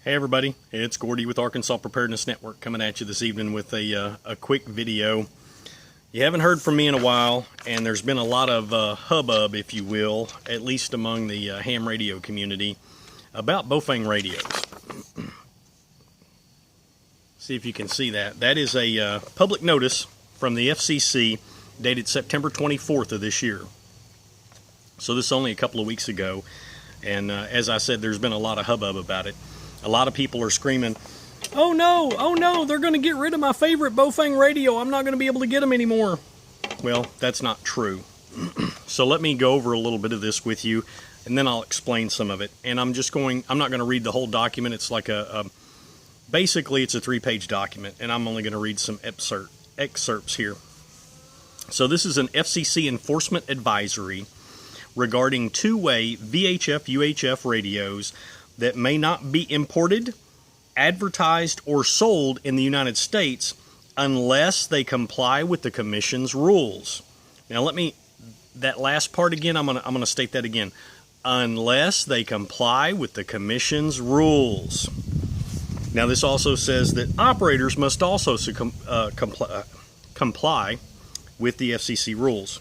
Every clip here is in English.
Hey everybody, it's Gordy with Arkansas Preparedness Network coming at you this evening with a quick video. You haven't heard from me in a while, and there's been a lot of hubbub, if you will, at least among the ham radio community, about Boafeng radios. See if you can see that. That is a public notice from the FCC dated September 24th of this year. So this is only a couple of weeks ago, and as I said, there's been a lot of hubbub about it. A lot of people are screaming, oh no, they're going to get rid of my favorite Boafeng radio. I'm not going to be able to get them anymore. Well, that's not true. So let me go over a little bit of this with you, and then I'll explain some of it. And I'm not going to read the whole document. It's like basically it's a 3-page document, and I'm only going to read some excerpts here. So this is an FCC enforcement advisory regarding two-way VHF-UHF radios that may not be imported, advertised, or sold in the United States unless they comply with the Commission's rules. Now that last part again, I'm gonna state that again. Unless they comply with the Commission's rules. Now this also says that operators must also comply with the FCC rules.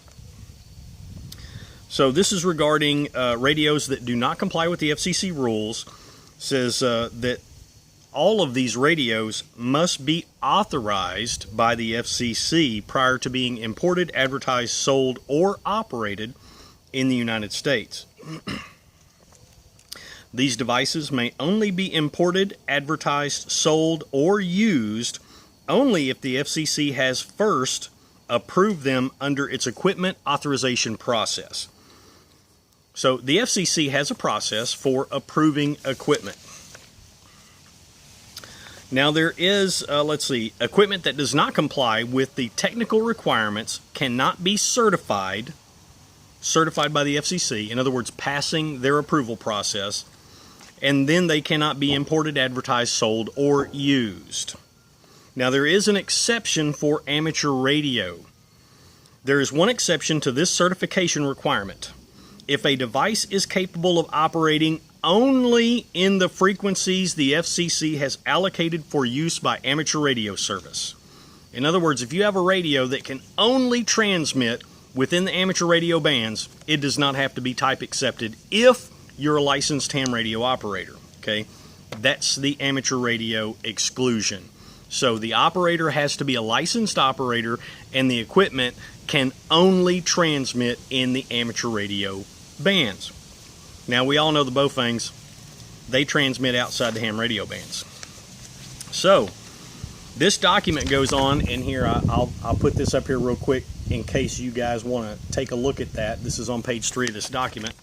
So this is regarding radios that do not comply with the FCC rules. It says that all of these radios must be authorized by the FCC prior to being imported, advertised, sold, or operated in the United States. These devices may only be imported, advertised, sold, or used only if the FCC has first approved them under its equipment authorization process. So the FCC has a process for approving equipment. Now there is, equipment that does not comply with the technical requirements cannot be certified by the FCC, in other words, passing their approval process, and then they cannot be imported, advertised, sold, or used. Now there is an exception for amateur radio. There is one exception to this certification requirement. If a device is capable of operating only in the frequencies the FCC has allocated for use by amateur radio service. In other words, if you have a radio that can only transmit within the amateur radio bands, it does not have to be type accepted if you're a licensed ham radio operator. Okay, that's the amateur radio exclusion. So the operator has to be a licensed operator, and the equipment can only transmit in the amateur radio bands. Now we all know the Boafengs, they transmit outside the ham radio bands. So this document goes on, and here I'll put this up here real quick in case you guys want to take a look at that. This is on page 3 of this document.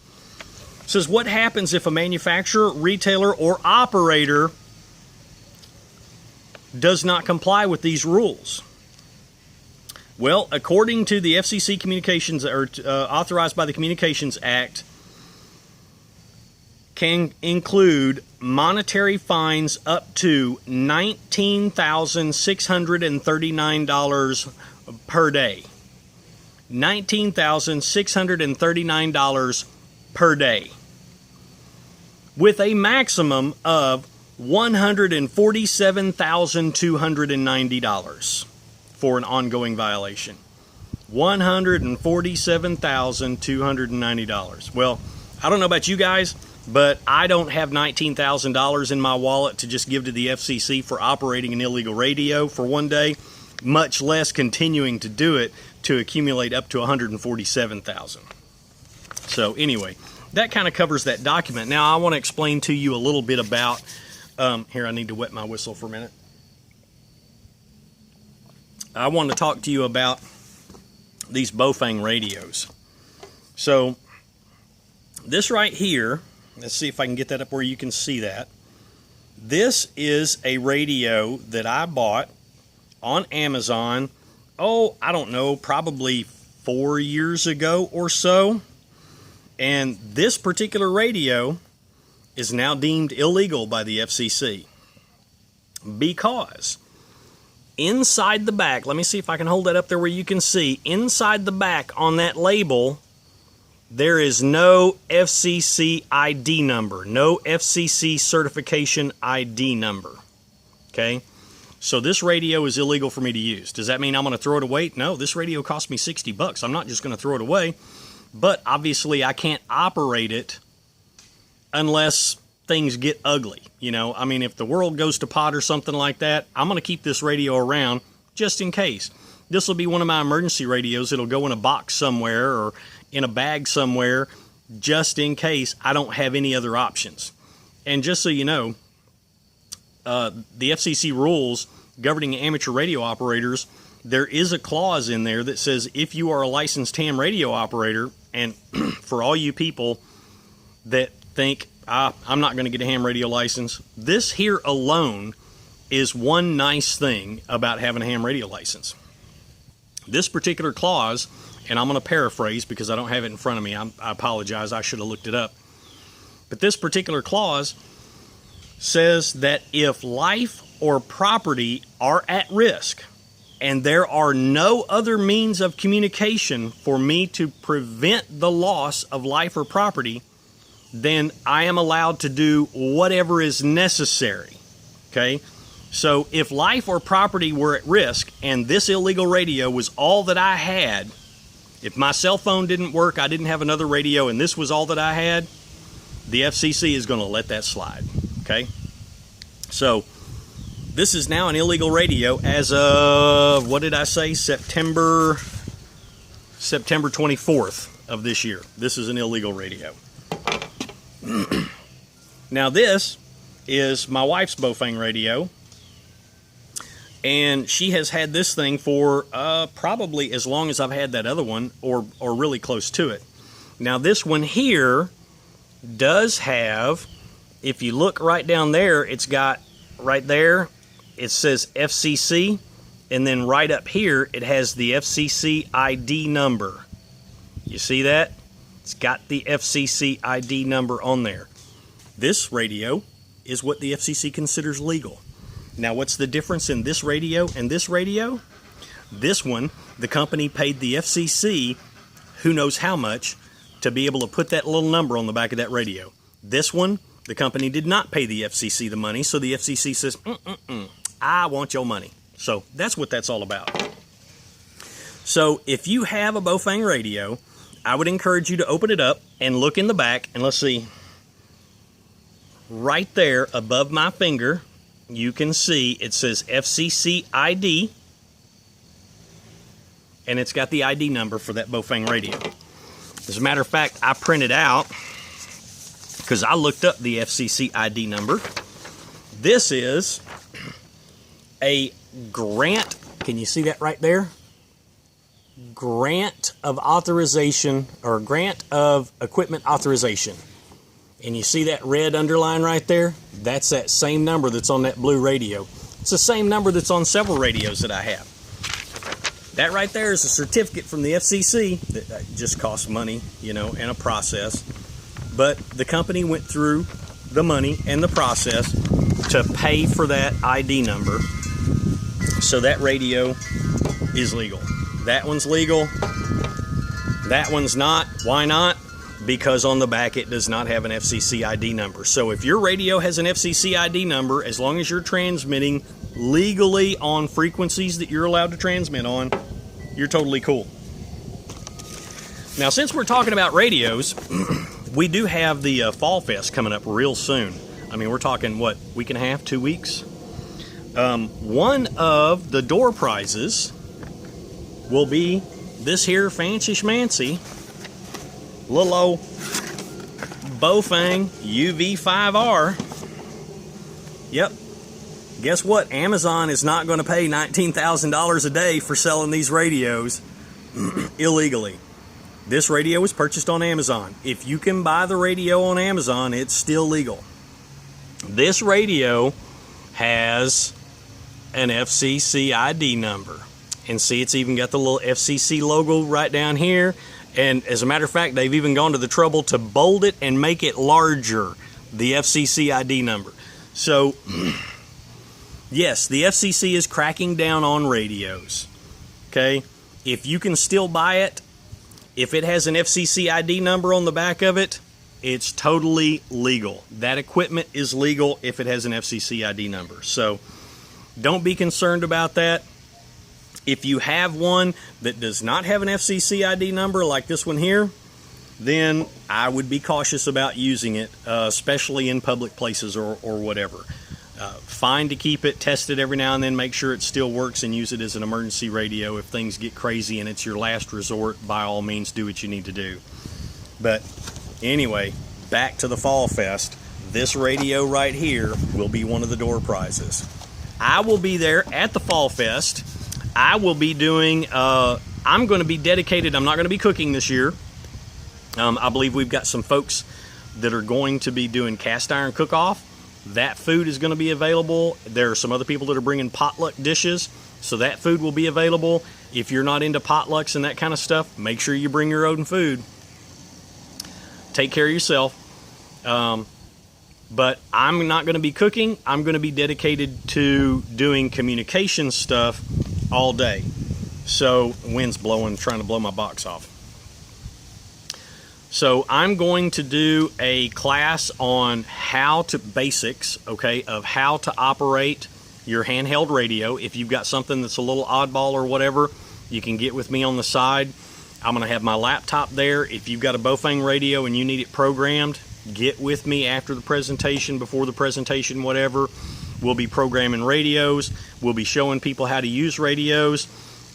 It says, what happens if a manufacturer, retailer, or operator does not comply with these rules? Well, according to the FCC Communications, or authorized by the Communications Act, can include monetary fines up to $19,639 per day. $19,639 per day. With a maximum of $147,290 for an ongoing violation. $147,290. Well, I don't know about you guys, but I don't have $19,000 in my wallet to just give to the FCC for operating an illegal radio for one day, much less continuing to do it to accumulate up to $147,000. So anyway, that kind of covers that document. Now I want to explain to you a little bit about, here I need to wet my whistle for a minute. I want to talk to you about these Boafeng radios. So this right here, let's see if I can get that up where you can see that. This is a radio that I bought on Amazon, I don't know, probably 4 years ago or so. And this particular radio is now deemed illegal by the FCC because inside the back, let me see if I can hold that up there where you can see, inside the back on that label there is no FCC ID number, no FCC certification ID number. Okay? So this radio is illegal for me to use. Does that mean I'm going to throw it away? No, this radio cost me $60. I'm not just going to throw it away. But obviously I can't operate it unless things get ugly. You know, I mean, if the world goes to pot or something like that, I'm going to keep this radio around just in case. This will be one of my emergency radios. It'll go in a box somewhere or in a bag somewhere just in case I don't have any other options. And just so you know, the FCC rules governing amateur radio operators, there is a clause in there that says if you are a licensed ham radio operator, and for all you people that think, I'm not going to get a ham radio license, this here alone is one nice thing about having a ham radio license. This particular clause, and I'm going to paraphrase because I don't have it in front of me. I apologize. I should have looked it up. But this particular clause says that if life or property are at risk and there are no other means of communication for me to prevent the loss of life or property, then I am allowed to do whatever is necessary. Okay? So if life or property were at risk and this illegal radio was all that I had, if my cell phone didn't work, I didn't have another radio, and this was all that I had, the FCC is going to let that slide. Okay? So this is now an illegal radio as of, what did I say, September 24th of this year. This is an illegal radio. Now this is my wife's Boafeng radio, and she has had this thing for probably as long as I've had that other one, or really close to it. Now this one here does have, if you look right down there, it's got right there, it says FCC, and then right up here it has the FCC ID number. You see that? It's got the FCC ID number on there. This radio is what the FCC considers legal. Now what's the difference in this radio and this radio? This one, the company paid the FCC who knows how much to be able to put that little number on the back of that radio. This one, the company did not pay the FCC the money, so the FCC says, I want your money. So that's what that's all about. So if you have a Boafeng radio, I would encourage you to open it up and look in the back, and let's see, right there above my finger, you can see it says FCC ID, and it's got the ID number for that Boafeng radio. As a matter of fact, I printed out, because I looked up the FCC ID number. This is a grant. Can you see that right there? Grant of authorization, or grant of equipment authorization. And you see that red underline right there? That's that same number that's on that blue radio. It's the same number that's on several radios that I have. That right there is a certificate from the FCC that just costs money, you know, and a process. But the company went through the money and the process to pay for that ID number. So that radio is legal. That one's legal. That one's not. Why not? Because on the back it does not have an FCC ID number. So if your radio has an FCC ID number, as long as you're transmitting legally on frequencies that you're allowed to transmit on, you're totally cool. Now, since we're talking about radios, we do have the Fall Fest coming up real soon. I mean, we're talking, what, week and a half, 2 weeks? One of the door prizes will be this here fancy schmancy little old Boafeng UV5R. Yep. Guess what? Amazon is not going to pay $19,000 a day for selling these radios illegally. This radio was purchased on Amazon. If you can buy the radio on Amazon, it's still legal. This radio has an FCC ID number. And see, it's even got the little FCC logo right down here. And as a matter of fact, they've even gone to the trouble to bold it and make it larger, the FCC ID number. So, yes, the FCC is cracking down on radios. Okay? If you can still buy it, If it has an FCC ID number on the back of it, it's totally legal. That equipment is legal if it has an FCC ID number. So don't be concerned about that. If you have one that does not have an FCC ID number like this one here, then I would be cautious about using it, especially in public places or whatever. Fine to keep it, test it every now and then, make sure it still works, and use it as an emergency radio. If things get crazy and it's your last resort, by all means do what you need to do. But anyway, back to the Fall Fest. This radio right here will be one of the door prizes. I will be there at the Fall Fest. I will be doing, I'm going to be dedicated, I'm not going to be cooking this year. I believe we've got some folks that are going to be doing cast iron cook-off. That food is going to be available. There are some other people that are bringing potluck dishes, so that food will be available. If you're not into potlucks and that kind of stuff, make sure you bring your own food. Take care of yourself. But I'm not going to be cooking. I'm going to be dedicated to doing communication stuff all day. So, wind's blowing, trying to blow my box off. So I'm going to do a class on basics, okay, of how to operate your handheld radio. If you've got something that's a little oddball or whatever, you can get with me on the side. I'm going to have my laptop there. If you've got a Boafeng radio and you need it programmed, get with me after the presentation, before the presentation, whatever. We'll be programming radios. We'll be showing people how to use radios.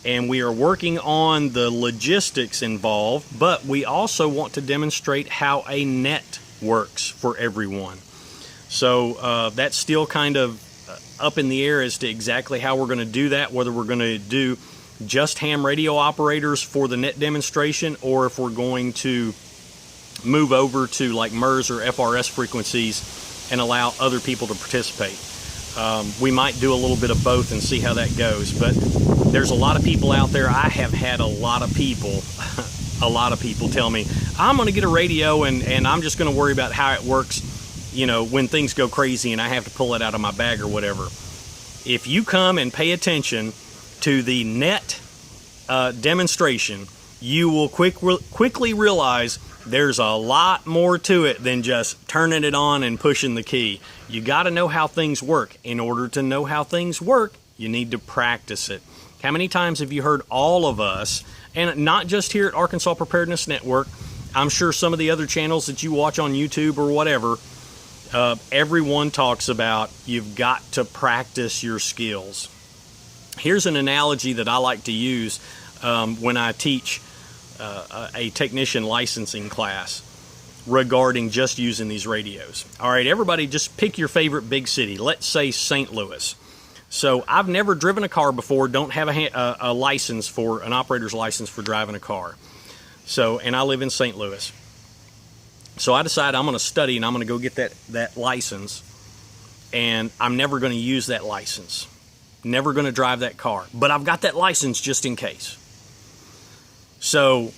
And we are working on the logistics involved, but we also want to demonstrate how a net works for everyone. So that's still kind of up in the air as to exactly how we're going to do that, whether we're going to do just ham radio operators for the net demonstration, or if we're going to move over to like MERS or FRS frequencies and allow other people to participate. We might do a little bit of both and see how that goes, but there's a lot of people out there. I have had a lot of people tell me, I'm going to get a radio and I'm just going to worry about how it works, you know, when things go crazy and I have to pull it out of my bag or whatever. If you come and pay attention to the net demonstration, you will quickly realize there's a lot more to it than just turning it on and pushing the key. You got to know how things work. In order to know how things work, you need to practice it. How many times have you heard all of us, and not just here at Arkansas Preparedness Network, I'm sure some of the other channels that you watch on YouTube or whatever, everyone talks about you've got to practice your skills. Here's an analogy that I like to use when I teach a technician licensing class regarding just using these radios. All right, everybody just pick your favorite big city. Let's say St. Louis. So I've never driven a car before, don't have a license for, an operator's license for driving a car. So, and I live in St. Louis. So I decided I'm going to study and I'm going to go get that license, and I'm never going to use that license. Never going to drive that car. But I've got that license just in case. So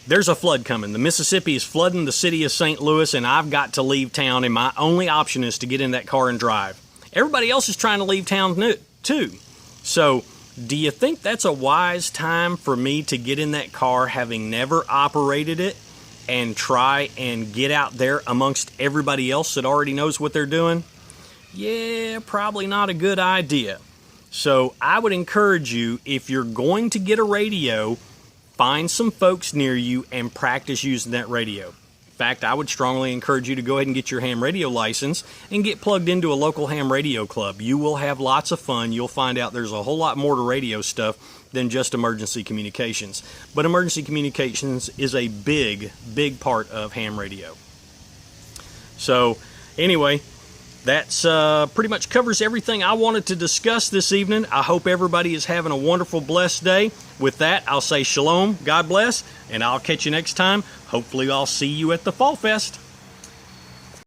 there's a flood coming. The Mississippi is flooding the city of St. Louis, and I've got to leave town, and my only option is to get in that car and drive. Everybody else is trying to leave town too. So do you think that's a wise time for me to get in that car, having never operated it, and try and get out there amongst everybody else that already knows what they're doing? Yeah, probably not a good idea. So I would encourage you, if you're going to get a radio, find some folks near you and practice using that radio. In fact, I would strongly encourage you to go ahead and get your ham radio license and get plugged into a local ham radio club. You will have lots of fun. You'll find out there's a whole lot more to radio stuff than just emergency communications. But emergency communications is a big, big part of ham radio. So anyway, that's pretty much covers everything I wanted to discuss this evening. I hope everybody is having a wonderful, blessed day. With that, I'll say shalom, God bless, and I'll catch you next time. Hopefully I'll see you at the Fall Fest.